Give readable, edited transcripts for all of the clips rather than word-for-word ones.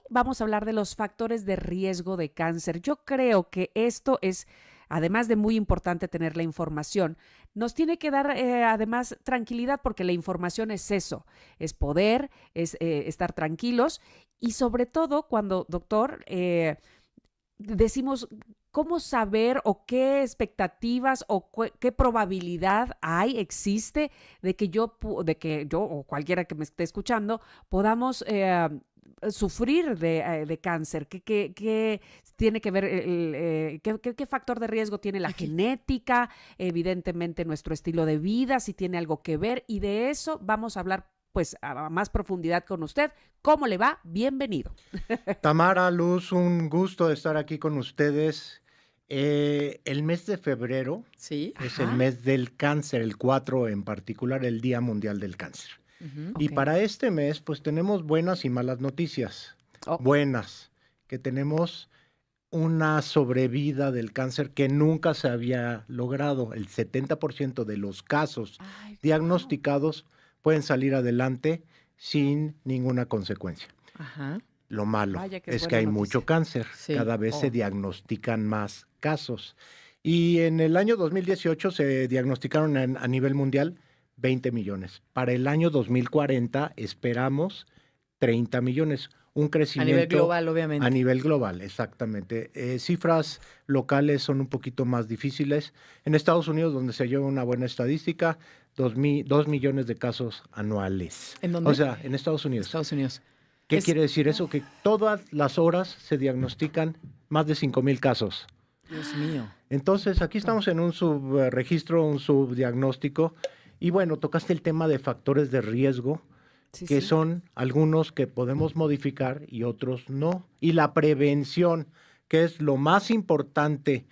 vamos a hablar de los factores de riesgo de cáncer. Yo creo que esto es, además de muy importante tener la información, nos tiene que dar además tranquilidad porque la información es eso, es poder, es estar tranquilos y sobre todo cuando, doctor, decimos cómo saber o qué expectativas o qué probabilidad hay, existe de que yo o cualquiera que me esté escuchando podamos sufrir de cáncer. ¿Qué tiene que ver? ¿Qué factor de riesgo tiene la Aquí. genética? Evidentemente nuestro estilo de vida, si tiene algo que ver. Y de eso vamos a hablar pues a más profundidad con usted. ¿Cómo le va? Bienvenido. Tamara, Luz, un gusto estar aquí con ustedes. El mes de febrero Sí. es el Ajá. mes del cáncer, el 4 en particular, el Día Mundial del Cáncer. Ujú. Y Ok. para este mes, pues tenemos buenas y malas noticias. Oh, Buenas, que tenemos una sobrevida del cáncer que nunca se había logrado. El 70% de los casos ay, wow. diagnosticados pueden salir adelante sin ninguna consecuencia. Ajá. Lo malo Vaya que es es que buena hay mucho noticia. cáncer, Sí. cada vez se Oh, diagnostican más casos. Y en el año 2018 se diagnosticaron a nivel mundial 20 millones. Para el año 2040 esperamos 30 millones, un A nivel crecimiento global, a obviamente. nivel global, exactamente. Cifras locales son un poquito más difíciles. En Estados Unidos, donde se lleva una buena estadística, 2 millones de casos anuales. ¿En O dónde? sea, en Estados Unidos. Estados Unidos. ¿Qué Es, quiere decir eso? uf, Que todas las horas se diagnostican más de 5,000 casos. Dios mío. Entonces, aquí poquito. estamos en un subregistro, un subdiagnóstico. Y bueno, tocaste el tema de factores de riesgo, Sí, que sí. son algunos que podemos modificar y otros no. Y la prevención, que es lo más importante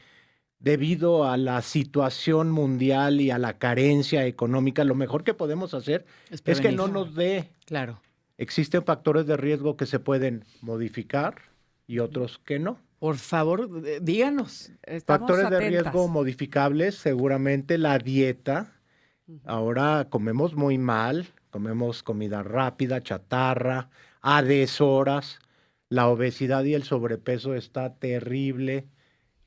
debido a la situación mundial y a la carencia económica, lo mejor que podemos hacer Es es que prevenir. no nos dé. Claro. Existen factores de riesgo que se pueden modificar y otros que no. Por favor, díganos. Estamos Factores de riesgo atentas. modificables, seguramente la dieta. Ujú. Ahora comemos muy mal, comemos comida rápida, chatarra, a deshoras. La obesidad y el sobrepeso está terrible,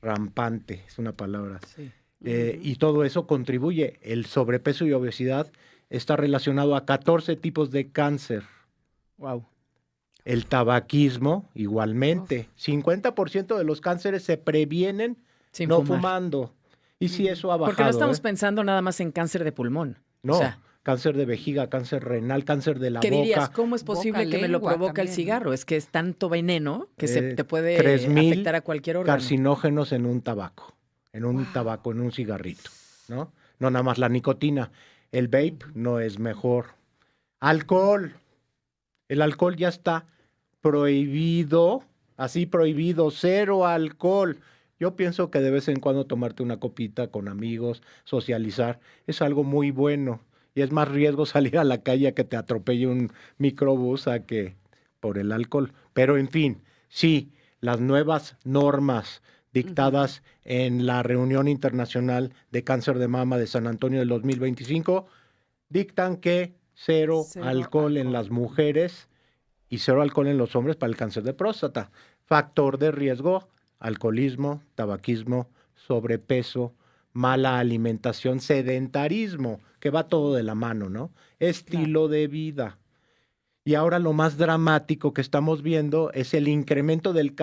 rampante, es una palabra. Sí. Ujú. Y todo eso contribuye. El sobrepeso y obesidad está relacionado a 14 tipos de cáncer. Wow. El tabaquismo, Uf. igualmente. 50% de los cánceres se previenen Sin no fumar. fumando. Y sí, Ujú. eso ha Porque no bajado, estamos ¿eh? pensando nada más en cáncer de pulmón. O No, sea, cáncer de vejiga, cáncer renal, cáncer de la ¿qué dirías? boca. ¿Cómo es Boca, posible que me lo lengua provoca el también, ¿no? cigarro? Es que es tanto veneno que se te Tres puede mil afectar a cualquier órgano. carcinógenos en un tabaco, Wow. en un cigarrito, ¿no? No nada más la nicotina. El vape Ujú. no es mejor. Alcohol. El alcohol ya está prohibido, así prohibido, cero alcohol. Yo pienso que de vez en cuando tomarte una copita con amigos, socializar, es algo muy bueno. Y es más riesgo salir a la calle a que te atropelle un microbús a que por el alcohol. Pero en fin, sí, las nuevas normas Ujú. dictadas en la reunión internacional de cáncer de mama de San Antonio del 2025 dictan que cero Cero alcohol en alcohol. las mujeres y cero alcohol en los hombres para el cáncer de próstata. Factor de riesgo, alcoholismo, tabaquismo, sobrepeso, mala alimentación, sedentarismo, que va todo de la mano, ¿no? Claro. Estilo de vida. Y ahora lo más dramático que estamos viendo es el incremento de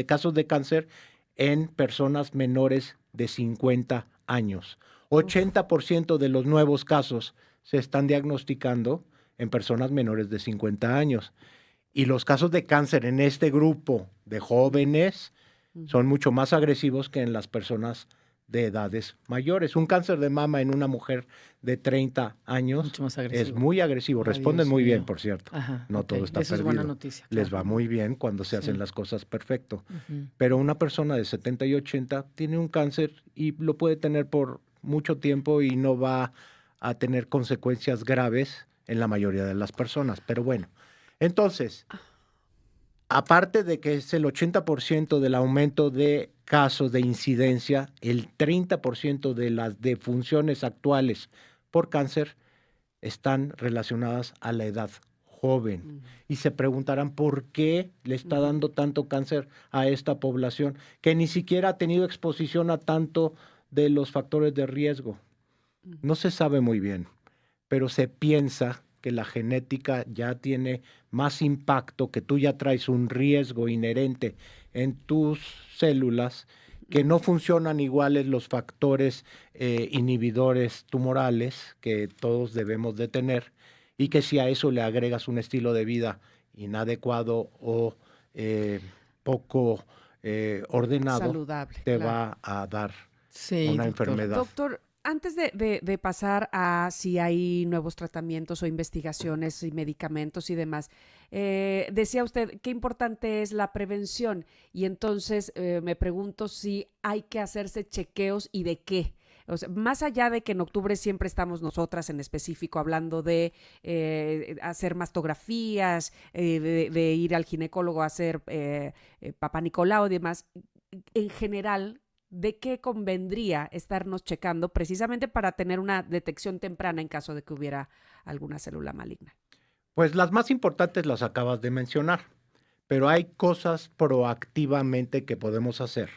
casos de cáncer en personas menores de 50 años. Uf. 80% de los nuevos casos se están diagnosticando en personas menores de 50 años. Y los casos de cáncer en este grupo de Ujú. jóvenes Ujú. son mucho más agresivos que en las personas de edades mayores. Un cáncer de mama en una mujer de 30 años Mucho más es agresivo. muy agresivo. Ay, Responden Dios muy bien, mío. por cierto. Ajá, No ok. todo está Eso es buena perdido. noticia, Les claro. va muy bien cuando se hacen Sí. las cosas perfecto. Ujú. Pero una persona de 70 y 80 tiene un cáncer y lo puede tener por mucho tiempo y no va a tener consecuencias graves en la mayoría de las personas. Pero bueno, entonces, aparte de que es el 80% del aumento de casos de incidencia, el 30% de las defunciones actuales por cáncer están relacionadas a la edad joven. Y se preguntarán por qué le está dando tanto cáncer a esta población, que ni siquiera ha tenido exposición a tanto de los factores de riesgo. No se sabe muy bien, pero se piensa que la genética ya tiene más impacto, que tú ya traes un riesgo inherente en tus células, que no funcionan iguales los factores inhibidores tumorales que todos debemos de tener, y que si a eso le agregas un estilo de vida inadecuado o poco ordenado, saludable, te claro. va a dar Sí, una doctor. enfermedad. Doctor, antes de pasar a si hay nuevos tratamientos o investigaciones y medicamentos y demás, decía usted qué importante es la prevención, y entonces me pregunto si hay que hacerse chequeos y de qué. O sea, más allá de que en octubre siempre estamos nosotras en específico hablando de hacer mastografías, de ir al ginecólogo a hacer Papá Nicolau y demás, en general, ¿de qué convendría estarnos checando precisamente para tener una detección temprana en caso de que hubiera alguna célula maligna? Pues las más importantes las acabas de mencionar, pero hay cosas proactivamente que podemos hacer.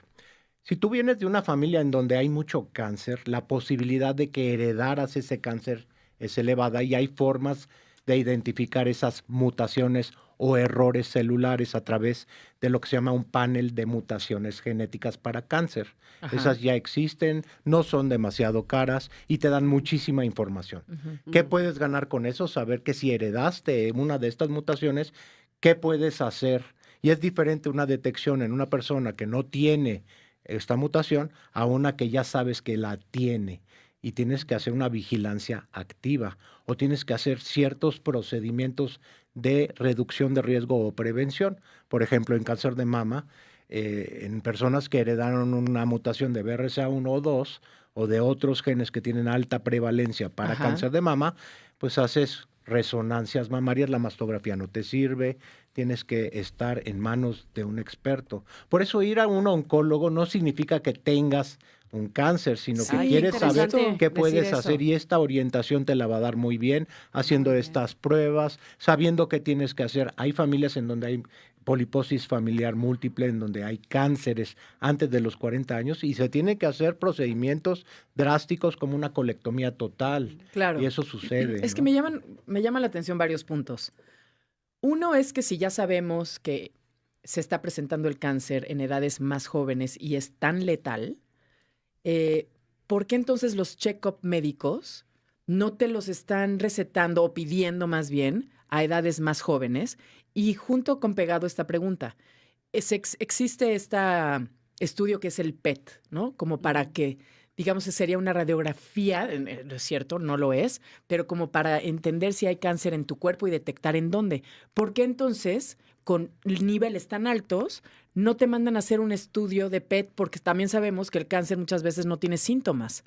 Si tú vienes de una familia en donde hay mucho cáncer, la posibilidad de que heredaras ese cáncer es elevada, y hay formas de identificar esas mutaciones o errores celulares a través de lo que se llama un panel de mutaciones genéticas para cáncer. Ajá. Esas ya existen, no son demasiado caras y te dan muchísima información. ¿Qué puedes ganar con eso? Saber que si heredaste una de estas mutaciones, ¿qué puedes hacer? Y es diferente una detección en una persona que no tiene esta mutación a una que ya sabes que la tiene, y tienes que hacer una vigilancia activa o tienes que hacer ciertos procedimientos de reducción de riesgo o prevención. Por ejemplo, en cáncer de mama, en personas que heredaron una mutación de BRCA1 o 2 o de otros genes que tienen alta prevalencia para cáncer de mama, pues haces resonancias mamarias, la mastografía no te sirve, tienes que estar en manos de un experto. Por eso ir a un oncólogo no significa que tengas un cáncer, sino que quieres saber qué puedes hacer, y esta orientación te la va a dar muy bien haciendo estas pruebas, sabiendo qué tienes que hacer. Hay familias en donde hay poliposis familiar múltiple, en donde hay cánceres antes de los 40 años y se tienen que hacer procedimientos drásticos como una colectomía total. Claro. Y eso sucede. Es que me llama la atención varios puntos. Uno es que si ya sabemos que se está presentando el cáncer en edades más jóvenes y es tan letal, ¿por qué entonces los check-up médicos no te los están recetando o pidiendo más bien a edades más jóvenes? Y junto con pegado esta pregunta, existe este estudio que es el PET, ¿no? Como para que, digamos, sería una radiografía, es cierto, no lo es, pero como para entender si hay cáncer en tu cuerpo y detectar en dónde. ¿Por qué entonces, con niveles tan altos, no te mandan a hacer un estudio de PET? Porque también sabemos que el cáncer muchas veces no tiene síntomas.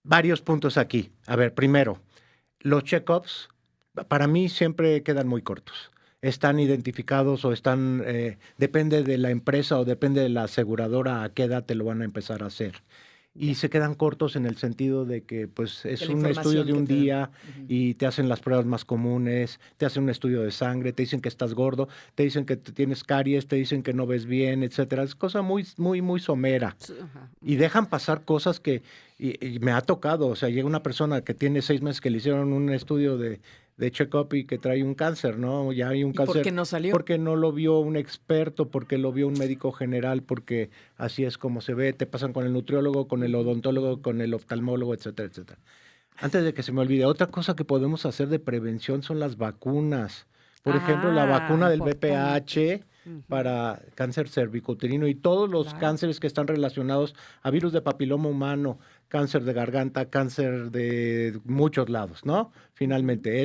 Varios puntos aquí. A ver, primero, los check-ups para mí siempre quedan muy cortos. Están identificados o están, depende de la empresa o depende de la aseguradora a qué edad te lo van a empezar a hacer. Y se quedan cortos en el sentido de que pues es un estudio de un día y te hacen las pruebas más comunes, te hacen un estudio de sangre, te dicen que estás gordo, te dicen que tienes caries, te dicen que no ves bien, etcétera. Es cosa muy, muy, muy somera. Y dejan pasar cosas que, y me ha tocado, o sea, llega una persona que tiene 6 meses que le hicieron un estudio de check-up y que trae un cáncer, ¿no? Ya hay un cáncer. ¿Por qué no salió? Porque no lo vio un experto, porque lo vio un médico general, porque así es como se ve. Te pasan con el nutriólogo, con el odontólogo, con el oftalmólogo, etcétera, etcétera. Antes de que se me olvide, otra cosa que podemos hacer de prevención son las vacunas. Por ejemplo, la vacuna del BPH para cáncer cervicouterino y todos los cánceres que están relacionados a virus de papiloma humano, cáncer de garganta, cáncer de muchos lados, ¿no? Finalmente,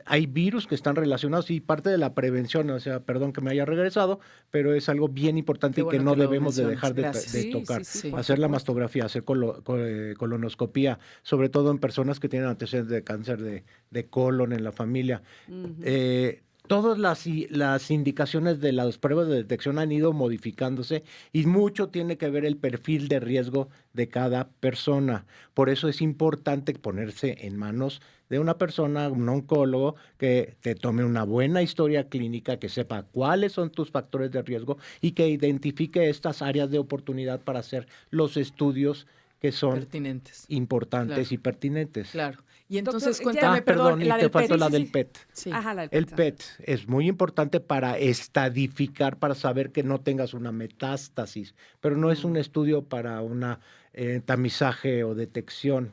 hay virus que están relacionados y parte de la prevención, o sea, perdón que me haya regresado, pero es algo bien importante y que no debemos de dejar de tocar. Hacer la mastografía, hacer colonoscopía, sobre todo en personas que tienen antecedentes de cáncer de colon en la familia. Todas las indicaciones de las pruebas de detección han ido modificándose y mucho tiene que ver el perfil de riesgo de cada persona. Por eso es importante ponerse en manos de una persona, un oncólogo, que te tome una buena historia clínica, que sepa cuáles son tus factores de riesgo y que identifique estas áreas de oportunidad para hacer los estudios que son Pertinentes. importantes Claro. y pertinentes. Claro. Y entonces Doctor, cuéntame, Perdón, y la te del faltó PET. la Sí, del sí. PET. Sí. Ajá, la El PET. PET es muy importante para estadificar, para saber que no tengas una metástasis, pero no es un estudio para una tamizaje o detección.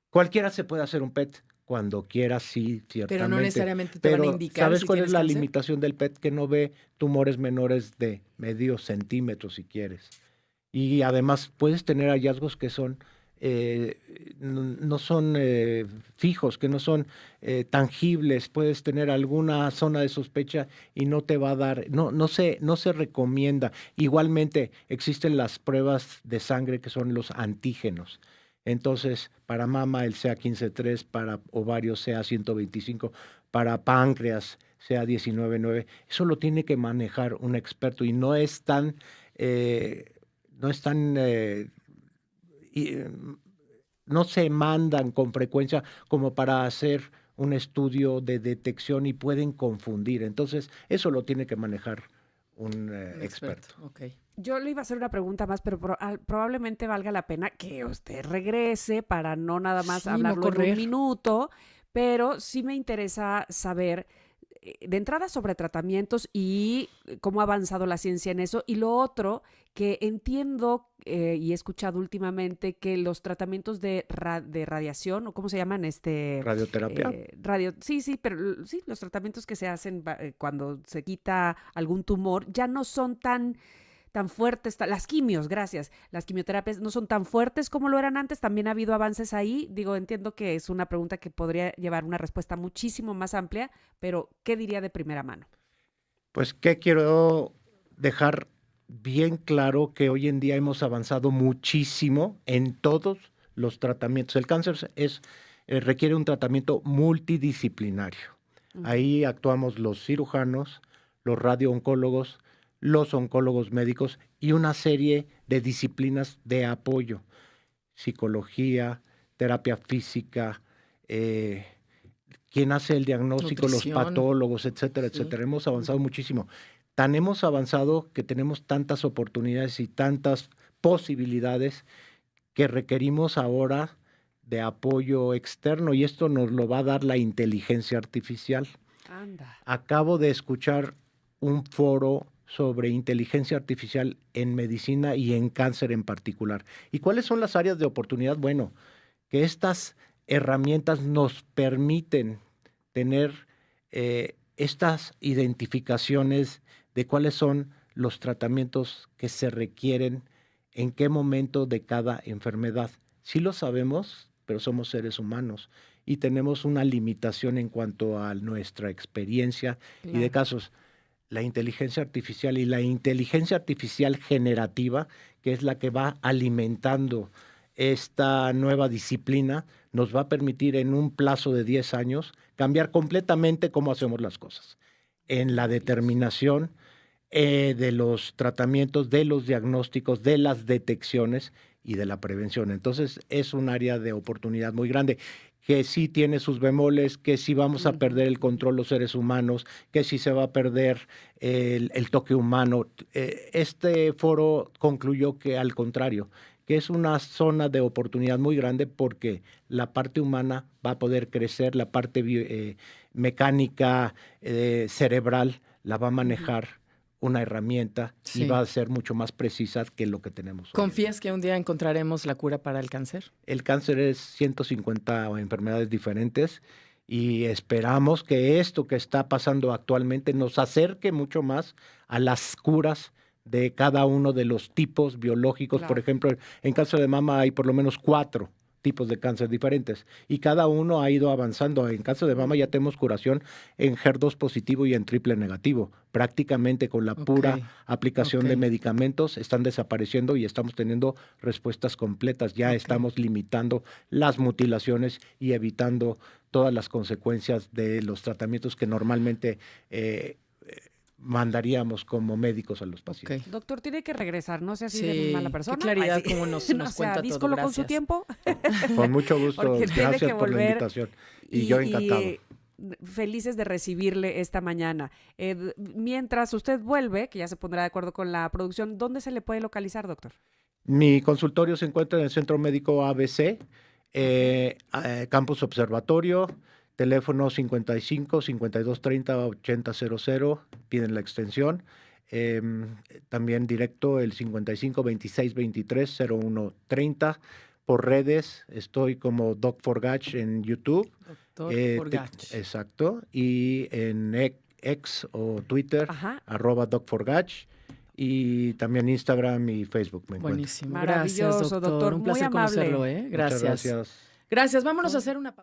Cualquiera se puede hacer un PET cuando quiera, sí, Pero ciertamente. no necesariamente te van a Pero indicar ¿sabes si cuál es tienes la cáncer? limitación del PET? Que no ve tumores menores de medio centímetro, si quieres. Y además puedes tener hallazgos que son no son fijos, que no son tangibles. Puedes tener alguna zona de sospecha y no te va a dar, no se recomienda. Igualmente existen las pruebas de sangre que son los antígenos. Entonces, para mama el CA15-3, para ovario CA125, para páncreas CA19-9, eso lo tiene que manejar un experto y no es tan no se mandan con frecuencia como para hacer un estudio de detección y pueden confundir. Entonces, eso lo tiene que manejar un experto. Ok. Yo le iba a hacer una pregunta más, pero probablemente valga la pena que usted regrese para no nada más Sí, no hablarlo en un correr. minuto, pero sí me interesa saber de entrada sobre tratamientos y cómo ha avanzado la ciencia en eso. Y lo otro, que entiendo y he escuchado últimamente que los tratamientos de radiación, o cómo se llaman, Radioterapia. sí, pero sí, los tratamientos que se hacen cuando se quita algún tumor ya no son tan fuertes, las quimios, gracias, las quimioterapias no son tan fuertes como lo eran antes, también ha habido avances ahí. Digo, entiendo que es una pregunta que podría llevar una respuesta muchísimo más amplia, pero ¿qué diría de primera mano? Pues que quiero dejar bien claro que hoy en día hemos avanzado muchísimo en todos los tratamientos. El cáncer requiere un tratamiento multidisciplinario. Ahí actuamos los cirujanos, los radiooncólogos, los oncólogos médicos y una serie de disciplinas de apoyo, psicología, terapia física, quien hace el diagnóstico, Nutrición. los patólogos, etcétera, Sí. etcétera. Hemos avanzado muchísimo. Tan hemos avanzado que tenemos tantas oportunidades y tantas posibilidades que requerimos ahora de apoyo externo y esto nos lo va a dar la inteligencia artificial. Anda. Acabo de escuchar un foro sobre inteligencia artificial en medicina y en cáncer en particular. ¿Y cuáles son las áreas de oportunidad? Bueno, que estas herramientas nos permiten tener estas identificaciones de cuáles son los tratamientos que se requieren en qué momento de cada enfermedad. Sí lo sabemos, pero somos seres humanos y tenemos una limitación en cuanto a nuestra experiencia y de casos. La inteligencia artificial y la inteligencia artificial generativa, que es la que va alimentando esta nueva disciplina, nos va a permitir en un plazo de 10 años cambiar completamente cómo hacemos las cosas. En la determinación de los tratamientos, de los diagnósticos, de las detecciones y de la prevención. Entonces, es un área de oportunidad muy grande, que sí tiene sus bemoles, que sí vamos a perder el control los seres humanos, que sí se va a perder el toque humano. Este foro concluyó que al contrario, que es una zona de oportunidad muy grande porque la parte humana va a poder crecer, la parte mecánica, cerebral, la va a manejar una herramienta y Sí. va a ser mucho más precisa que lo que tenemos hoy. ¿Confías que un día encontraremos la cura para el cáncer? El cáncer es 150 enfermedades diferentes y esperamos que esto que está pasando actualmente nos acerque mucho más a las curas de cada uno de los tipos biológicos. Claro. Por ejemplo, en cáncer de mama hay por lo menos 4 tipos de cáncer diferentes y cada uno ha ido avanzando. En cáncer de mama ya tenemos curación en HER2 positivo y en triple negativo. Prácticamente con la pura aplicación de medicamentos están desapareciendo y estamos teniendo respuestas completas. Ya estamos limitando las mutilaciones y evitando todas las consecuencias de los tratamientos que normalmente mandaríamos como médicos a los pacientes. Ok. Doctor, tiene que regresar, no sea así Sí, de mala qué persona. claridad Ay, sí. como nos No sea cuenta todo, díscolo con su gracias. tiempo. Con mucho gusto, Porque tiene gracias que por la volver invitación. Y yo encantado. Felices de recibirle esta mañana. Mientras usted vuelve, que ya se pondrá de acuerdo con la producción, ¿dónde se le puede localizar, doctor? Mi consultorio se encuentra en el Centro Médico ABC, Campus Observatorio, teléfono 55 52 30 8000, piden la extensión. También directo el 55 26 23 0130. Por redes estoy como Doc Forgach en YouTube. Doctor Forgach. Exacto. Y en X o Twitter, Ajá. @Doc Forgach. Y también Instagram y Facebook me encuentro. Buenísimo. Maravilloso, Gracias, doctor. doctor. Un Muy placer amable. conocerlo, ¿eh? Muchas Gracias. gracias. Gracias. Vámonos a hacer una pausa.